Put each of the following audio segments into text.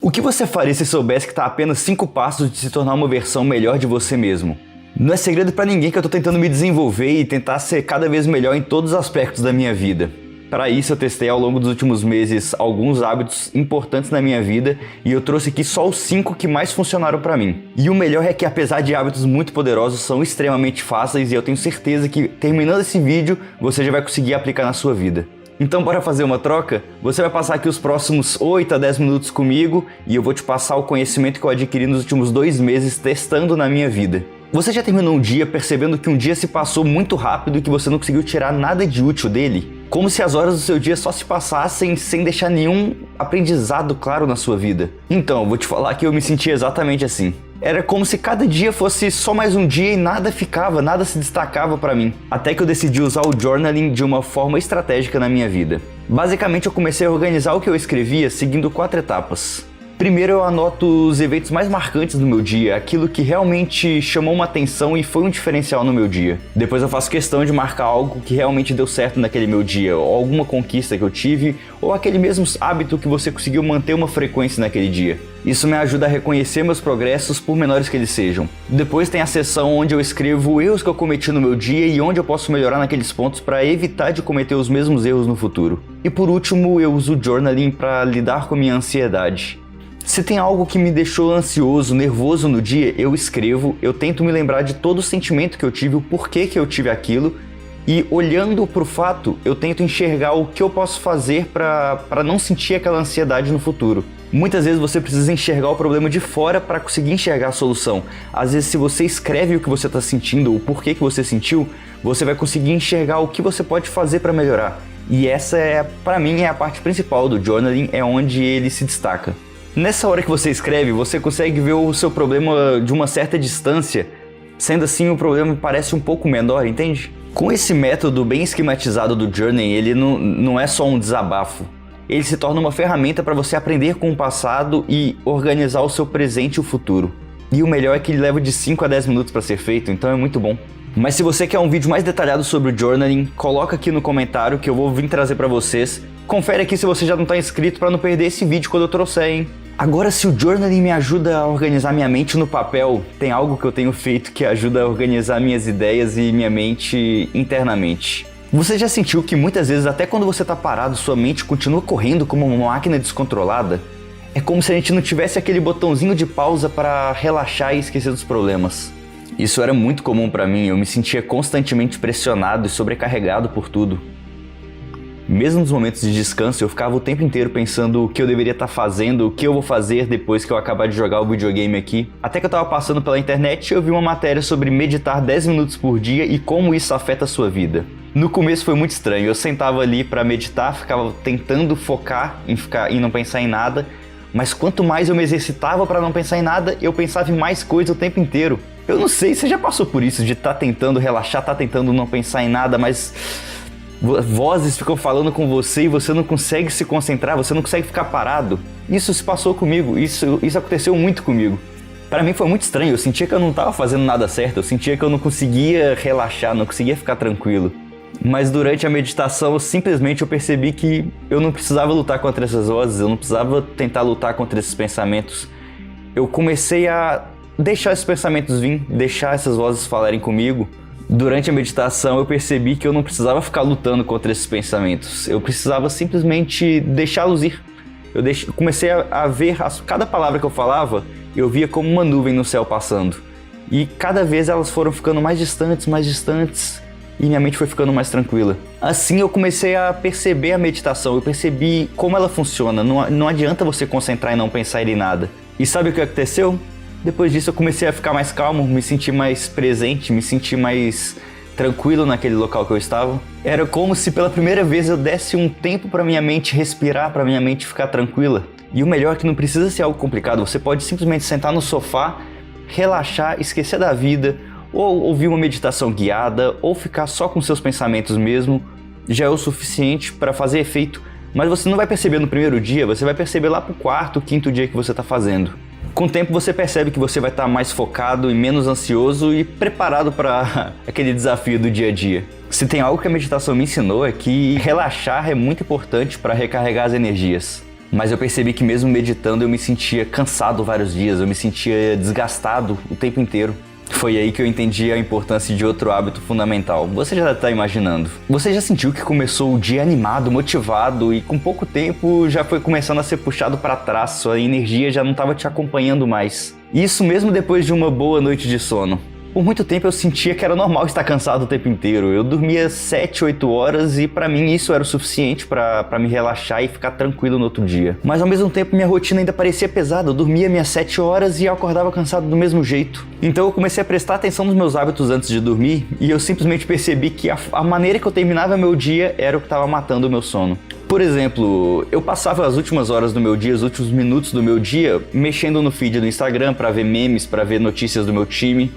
O que você faria se soubesse que está a apenas 5 passos de se tornar uma versão melhor de você mesmo? Não é segredo para ninguém que eu estou tentando me desenvolver e tentar ser cada vez melhor em todos os aspectos da minha vida. Para isso eu testei ao longo dos últimos meses alguns hábitos importantes na minha vida e eu trouxe aqui só os 5 que mais funcionaram para mim. E o melhor é que apesar de hábitos muito poderosos, são extremamente fáceis e eu tenho certeza que terminando esse vídeo você já vai conseguir aplicar na sua vida. Então bora fazer uma troca? Você vai passar aqui os próximos 8 a 10 minutos comigo e eu vou te passar o conhecimento que eu adquiri nos últimos 2 meses testando na minha vida. Você já terminou um dia percebendo que um dia se passou muito rápido e que você não conseguiu tirar nada de útil dele? Como se as horas do seu dia só se passassem sem deixar nenhum aprendizado claro na sua vida. Então, eu vou te falar que eu me sentia exatamente assim. Era como se cada dia fosse só mais um dia e nada ficava, nada se destacava para mim. Até que eu decidi usar o journaling de uma forma estratégica na minha vida. Basicamente, eu comecei a organizar o que eu escrevia seguindo 4 etapas. Primeiro eu anoto os eventos mais marcantes do meu dia, aquilo que realmente chamou uma atenção e foi um diferencial no meu dia. Depois eu faço questão de marcar algo que realmente deu certo naquele meu dia, ou alguma conquista que eu tive, ou aquele mesmo hábito que você conseguiu manter uma frequência naquele dia. Isso me ajuda a reconhecer meus progressos, por menores que eles sejam. Depois tem a seção onde eu escrevo erros que eu cometi no meu dia e onde eu posso melhorar naqueles pontos para evitar de cometer os mesmos erros no futuro. E por último eu uso o journaling para lidar com a minha ansiedade. Se tem algo que me deixou ansioso, nervoso no dia, eu escrevo, eu tento me lembrar de todo o sentimento que eu tive, o porquê que eu tive aquilo, e olhando para o fato, eu tento enxergar o que eu posso fazer para não sentir aquela ansiedade no futuro. Muitas vezes você precisa enxergar o problema de fora para conseguir enxergar a solução. Às vezes se você escreve o que você está sentindo, o porquê que você sentiu, você vai conseguir enxergar o que você pode fazer para melhorar. E essa para mim, é a parte principal do journaling, é onde ele se destaca. Nessa hora que você escreve, você consegue ver o seu problema de uma certa distância, sendo assim o problema parece um pouco menor, entende? Com esse método bem esquematizado do journaling, ele não é só um desabafo, ele se torna uma ferramenta para você aprender com o passado e organizar o seu presente e o futuro. E o melhor é que ele leva de 5 a 10 minutos para ser feito, então é muito bom. Mas se você quer um vídeo mais detalhado sobre o journaling, coloca aqui no comentário que eu vou vir trazer para vocês. Confere aqui se você já não está inscrito para não perder esse vídeo quando eu trouxer, hein? Agora, se o journaling me ajuda a organizar minha mente no papel, tem algo que eu tenho feito que ajuda a organizar minhas ideias e minha mente internamente. Você já sentiu que muitas vezes, até quando você está parado, sua mente continua correndo como uma máquina descontrolada? É como se a gente não tivesse aquele botãozinho de pausa para relaxar e esquecer dos problemas. Isso era muito comum para mim, eu me sentia constantemente pressionado e sobrecarregado por tudo. Mesmo nos momentos de descanso, eu ficava o tempo inteiro pensando o que eu deveria estar fazendo, o que eu vou fazer depois que eu acabar de jogar o videogame aqui. Até que eu estava passando pela internet e eu vi uma matéria sobre meditar 10 minutos por dia e como isso afeta a sua vida. No começo foi muito estranho, eu sentava ali para meditar, ficava tentando focar em não pensar em nada, mas quanto mais eu me exercitava para não pensar em nada, eu pensava em mais coisa o tempo inteiro. Eu não sei, você já passou por isso de estar tentando relaxar, estar tentando não pensar em nada, mas vozes ficam falando com você e você não consegue se concentrar, você não consegue ficar parado. Isso se passou comigo, isso aconteceu muito comigo. Para mim foi muito estranho, eu sentia que eu não estava fazendo nada certo, eu sentia que eu não conseguia relaxar, não conseguia ficar tranquilo. Mas durante a meditação, simplesmente eu percebi que eu não precisava lutar contra essas vozes, eu não precisava tentar lutar contra esses pensamentos. Eu comecei a deixar esses pensamentos vir, deixar essas vozes falarem comigo. Durante a meditação eu percebi que eu não precisava ficar lutando contra esses pensamentos, eu precisava simplesmente deixá-los ir. Comecei a ver cada palavra que eu falava, eu via como uma nuvem no céu passando. E cada vez elas foram ficando mais distantes, e minha mente foi ficando mais tranquila. Assim eu comecei a perceber a meditação, eu percebi como ela funciona, não adianta você concentrar e não pensar em nada. E sabe o que aconteceu? Depois disso eu comecei a ficar mais calmo, me sentir mais presente, me sentir mais tranquilo naquele local que eu estava. Era como se pela primeira vez eu desse um tempo para minha mente respirar, para minha mente ficar tranquila. E o melhor é que não precisa ser algo complicado, você pode simplesmente sentar no sofá, relaxar, esquecer da vida, ou ouvir uma meditação guiada, ou ficar só com seus pensamentos mesmo, já é o suficiente para fazer efeito. Mas você não vai perceber no primeiro dia, você vai perceber lá pro 4º, 5º dia que você está fazendo. Com o tempo você percebe que você vai estar mais focado e menos ansioso e preparado para aquele desafio do dia a dia. Se tem algo que a meditação me ensinou é que relaxar é muito importante para recarregar as energias. Mas eu percebi que mesmo meditando eu me sentia cansado vários dias, eu me sentia desgastado o tempo inteiro. Foi aí que eu entendi a importância de outro hábito fundamental. Você já está imaginando. Você já sentiu que começou o dia animado, motivado e com pouco tempo já foi começando a ser puxado para trás, sua energia já não estava te acompanhando mais. Isso mesmo depois de uma boa noite de sono. Por muito tempo eu sentia que era normal estar cansado o tempo inteiro. Eu dormia 7, 8 horas e pra mim isso era o suficiente pra me relaxar e ficar tranquilo no outro dia. Mas ao mesmo tempo minha rotina ainda parecia pesada. Eu dormia minhas 7 horas e eu acordava cansado do mesmo jeito. Então eu comecei a prestar atenção nos meus hábitos antes de dormir e eu simplesmente percebi que a maneira que eu terminava meu dia era o que estava matando o meu sono. Por exemplo, eu passava as últimas horas do meu dia, os últimos minutos do meu dia, mexendo no feed do Instagram pra ver memes, pra ver notícias do meu time.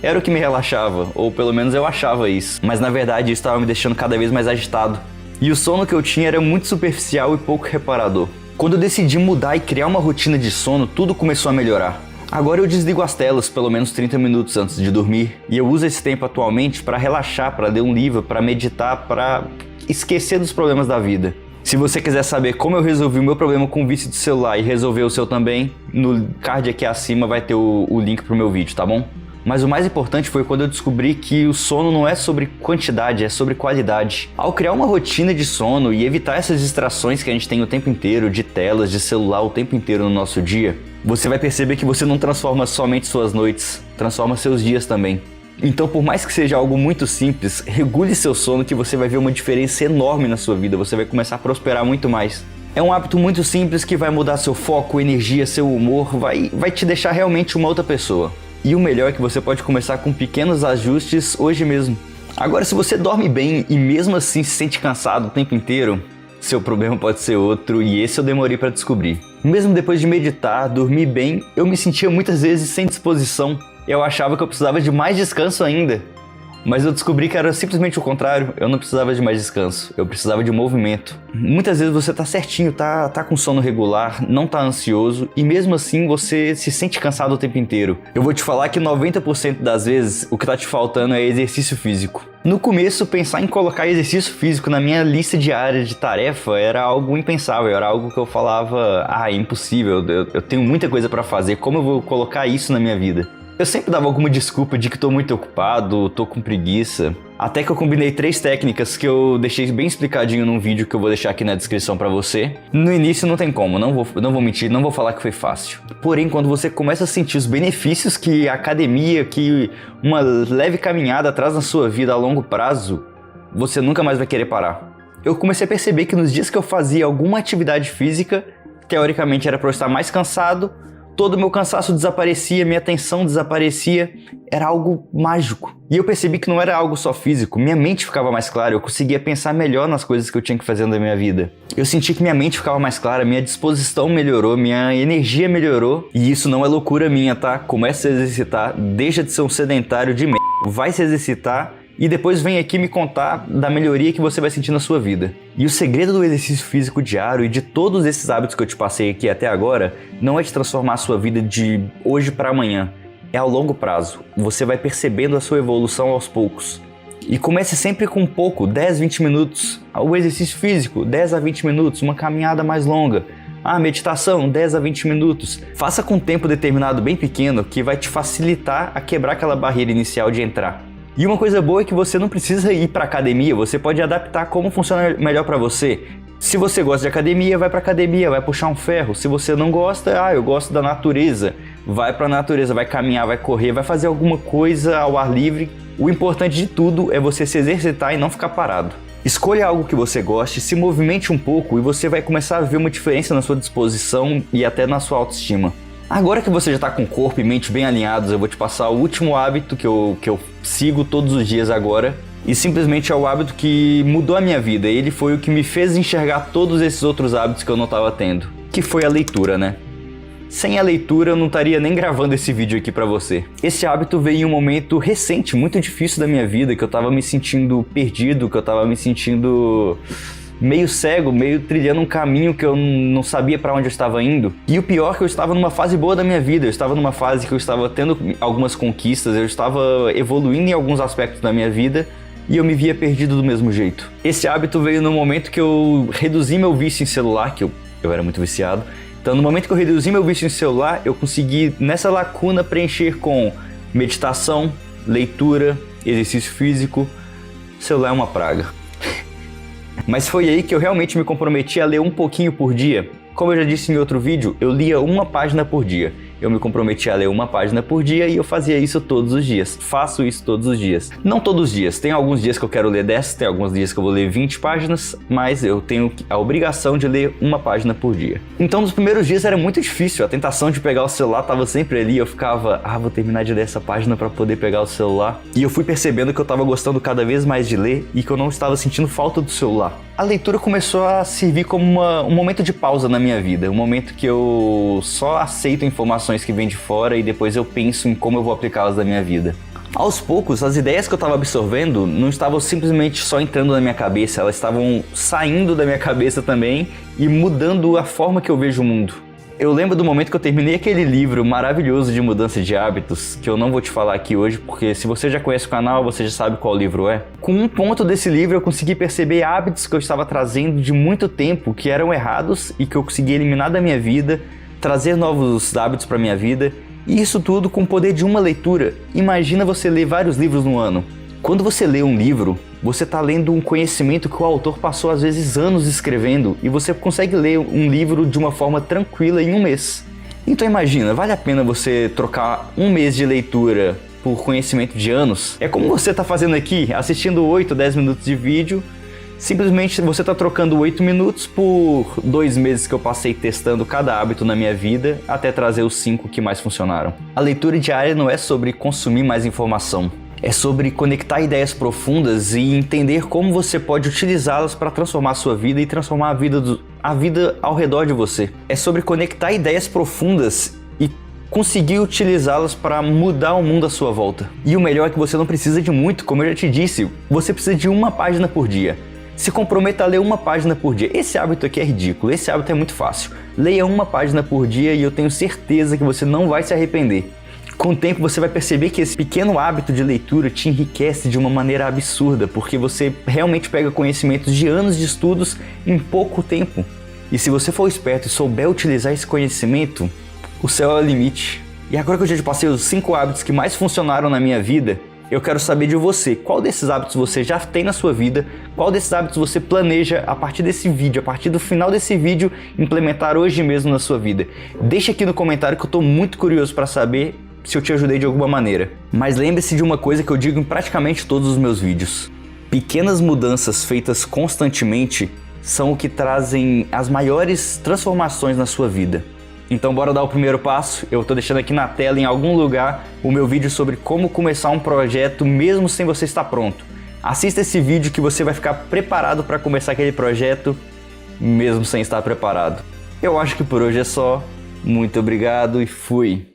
Era o que me relaxava, ou pelo menos eu achava isso. Mas na verdade isso estava me deixando cada vez mais agitado. E o sono que eu tinha era muito superficial e pouco reparador. Quando eu decidi mudar e criar uma rotina de sono, tudo começou a melhorar. Agora eu desligo as telas pelo menos 30 minutos antes de dormir. E eu uso esse tempo atualmente para relaxar, para ler um livro, para meditar, para esquecer dos problemas da vida. Se você quiser saber como eu resolvi o meu problema com o vício de celular e resolver o seu também, no card aqui acima vai ter o link pro meu vídeo, tá bom? Mas o mais importante foi quando eu descobri que o sono não é sobre quantidade, é sobre qualidade. Ao criar uma rotina de sono e evitar essas distrações que a gente tem o tempo inteiro, de telas, de celular o tempo inteiro no nosso dia, você vai perceber que você não transforma somente suas noites, transforma seus dias também. Então, por mais que seja algo muito simples, regule seu sono que você vai ver uma diferença enorme na sua vida, você vai começar a prosperar muito mais. É um hábito muito simples que vai mudar seu foco, energia, seu humor, vai te deixar realmente uma outra pessoa. E o melhor é que você pode começar com pequenos ajustes hoje mesmo. Agora, se você dorme bem e mesmo assim se sente cansado o tempo inteiro, seu problema pode ser outro e esse eu demorei para descobrir. Mesmo depois de meditar, dormir bem, eu me sentia muitas vezes sem disposição. Eu achava que eu precisava de mais descanso ainda. Mas eu descobri que era simplesmente o contrário, eu não precisava de mais descanso, eu precisava de movimento. Muitas vezes você tá certinho, tá com sono regular, não tá ansioso e mesmo assim você se sente cansado o tempo inteiro. Eu vou te falar que 90% das vezes o que tá te faltando é exercício físico. No começo, pensar em colocar exercício físico na minha lista diária de tarefa era algo impensável, era algo que eu falava, é impossível, eu tenho muita coisa pra fazer, como eu vou colocar isso na minha vida? Eu sempre dava alguma desculpa de que tô muito ocupado, tô com preguiça. Até que eu combinei 3 técnicas que eu deixei bem explicadinho num vídeo que eu vou deixar aqui na descrição pra você. No início não tem como, não vou mentir, não vou falar que foi fácil. Porém, quando você começa a sentir os benefícios que a academia, que uma leve caminhada traz na sua vida a longo prazo, você nunca mais vai querer parar. Eu comecei a perceber que nos dias que eu fazia alguma atividade física, teoricamente era pra eu estar mais cansado, todo o meu cansaço desaparecia, minha tensão desaparecia, era algo mágico. E eu percebi que não era algo só físico, minha mente ficava mais clara, eu conseguia pensar melhor nas coisas que eu tinha que fazer na minha vida. Eu senti que minha mente ficava mais clara, minha disposição melhorou, minha energia melhorou. E isso não é loucura minha, tá? Comece a se exercitar, deixa de ser um sedentário de merda, vai se exercitar. E depois vem aqui me contar da melhoria que você vai sentir na sua vida. E o segredo do exercício físico diário e de todos esses hábitos que eu te passei aqui até agora não é de transformar a sua vida de hoje para amanhã. É ao longo prazo. Você vai percebendo a sua evolução aos poucos. E comece sempre com pouco, 10, 20 minutos. O exercício físico, 10 a 20 minutos, uma caminhada mais longa. Meditação, 10 a 20 minutos. Faça com um tempo determinado bem pequeno que vai te facilitar a quebrar aquela barreira inicial de entrar. E uma coisa boa é que você não precisa ir para academia, você pode adaptar como funciona melhor para você. Se você gosta de academia, vai para academia, vai puxar um ferro. Se você não gosta, eu gosto da natureza. Vai para a natureza, vai caminhar, vai correr, vai fazer alguma coisa ao ar livre. O importante de tudo é você se exercitar e não ficar parado. Escolha algo que você goste, se movimente um pouco e você vai começar a ver uma diferença na sua disposição e até na sua autoestima. Agora que você já está com corpo e mente bem alinhados, eu vou te passar o último hábito que eu sigo todos os dias agora. E simplesmente é o hábito que mudou a minha vida. Ele foi o que me fez enxergar todos esses outros hábitos que eu não estava tendo. Que foi a leitura, né? Sem a leitura eu não estaria nem gravando esse vídeo aqui pra você. Esse hábito veio em um momento recente, muito difícil da minha vida, que eu tava me sentindo perdido, que eu tava me sentindo meio cego, meio trilhando um caminho que eu não sabia para onde eu estava indo. E o pior é que eu estava numa fase boa da minha vida, eu estava numa fase que eu estava tendo algumas conquistas, eu estava evoluindo em alguns aspectos da minha vida e eu me via perdido do mesmo jeito. Esse hábito veio no momento que eu reduzi meu vício em celular, que eu eu era muito viciado. Então no momento que eu reduzi meu vício em celular, eu consegui nessa lacuna preencher com meditação, leitura, exercício físico. O celular é uma praga. Mas foi aí que eu realmente me comprometi a ler um pouquinho por dia. Como eu já disse em outro vídeo, eu lia uma página por dia. Eu me comprometi a ler uma página por dia e eu fazia isso todos os dias. Faço isso todos os dias. Não todos os dias. Tem alguns dias que eu quero ler 10, tem alguns dias que eu vou ler 20 páginas, mas eu tenho a obrigação de ler uma página por dia. Então nos primeiros dias era muito difícil. A tentação de pegar o celular estava sempre ali. Eu ficava, vou terminar de ler essa página para poder pegar o celular. E eu fui percebendo que eu estava gostando cada vez mais de ler e que eu não estava sentindo falta do celular. A leitura começou a servir como um momento de pausa na minha vida. Um momento que eu só aceito informações que vêm de fora e depois eu penso em como eu vou aplicá-las na minha vida. Aos poucos, as ideias que eu estava absorvendo não estavam simplesmente só entrando na minha cabeça, elas estavam saindo da minha cabeça também e mudando a forma que eu vejo o mundo. Eu lembro do momento que eu terminei aquele livro maravilhoso de mudança de hábitos, que eu não vou te falar aqui hoje, porque se você já conhece o canal, você já sabe qual livro é. Com um ponto desse livro eu consegui perceber hábitos que eu estava trazendo de muito tempo, que eram errados e que eu consegui eliminar da minha vida, trazer novos hábitos para minha vida, e isso tudo com o poder de uma leitura. Imagina você ler vários livros no ano. Quando você lê um livro, você está lendo um conhecimento que o autor passou às vezes anos escrevendo e você consegue ler um livro de uma forma tranquila em um mês. Então imagina, vale a pena você trocar um mês de leitura por conhecimento de anos? É como você está fazendo aqui, assistindo 8, 10 minutos de vídeo. Simplesmente você está trocando 8 minutos por 2 meses que eu passei testando cada hábito na minha vida até trazer os 5 que mais funcionaram. A leitura diária não é sobre consumir mais informação. É sobre conectar ideias profundas e entender como você pode utilizá-las para transformar a sua vida e transformar a vida ao redor de você. É sobre conectar ideias profundas e conseguir utilizá-las para mudar o mundo à sua volta. E o melhor é que você não precisa de muito, como eu já te disse, você precisa de uma página por dia. Se comprometa a ler uma página por dia. Esse hábito aqui é ridículo, esse hábito é muito fácil. Leia uma página por dia e eu tenho certeza que você não vai se arrepender. Com o tempo você vai perceber que esse pequeno hábito de leitura te enriquece de uma maneira absurda, porque você realmente pega conhecimentos de anos de estudos em pouco tempo. E se você for esperto e souber utilizar esse conhecimento, o céu é o limite. E agora que eu já te passei os 5 hábitos que mais funcionaram na minha vida, eu quero saber de você, qual desses hábitos você já tem na sua vida, qual desses hábitos você planeja a partir desse vídeo, a partir do final desse vídeo, implementar hoje mesmo na sua vida. Deixa aqui no comentário que eu estou muito curioso para saber se eu te ajudei de alguma maneira. Mas lembre-se de uma coisa que eu digo em praticamente todos os meus vídeos. Pequenas mudanças feitas constantemente são o que trazem as maiores transformações na sua vida. Então bora dar o primeiro passo. Eu tô deixando aqui na tela em algum lugar o meu vídeo sobre como começar um projeto mesmo sem você estar pronto. Assista esse vídeo que você vai ficar preparado para começar aquele projeto mesmo sem estar preparado. Eu acho que por hoje é só. Muito obrigado e fui!